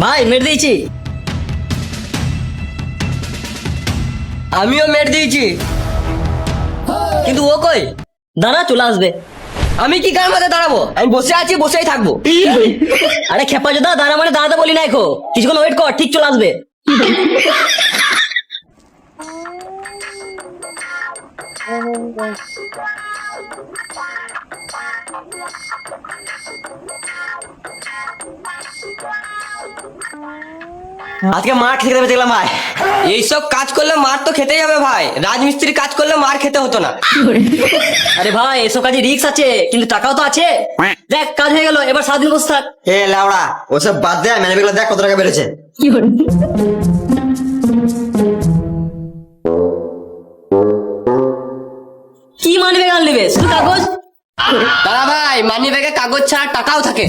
ভাই মেট দিয়েছি। আমিও মেট দিয়েছি, কিন্তু ও কই? দাঁড়া, চলে আসবে। আমি কি গান মাঝে দাঁড়াবো? আমি বসে আছি, বসেই থাকবো। আরে খেপা যোদা, দাঁড়া মানে দাঁড়াতে বলি না এখন, কিছুক্ষণ ওয়েট কর, ঠিক চলে আসবে। আজকে মার খেতে দেবে দেখলাম ভাই। এইসব কাজ করলে মার তো খেতেই হবে ভাই, রাজমিস্ত্রি কাজ করলে মার খেতে হতো না। আরে ভাই, এসব কাজে রিস্ক আছে, কিন্তু টাকাও তো আছে। দেখ, কাজ হয়ে গেল, এবার সারাদিন বসে থাক। এ লাউড়া, ওসব বাদ দে, মেনে বেগুলো দেখ কত টাকা বেড়েছে। কি মানবে গান নেবে, শুধু কাগজ? দাদা ভাই, মানি ব্যাগে কাগজ ছাড়া টাকাও থাকে।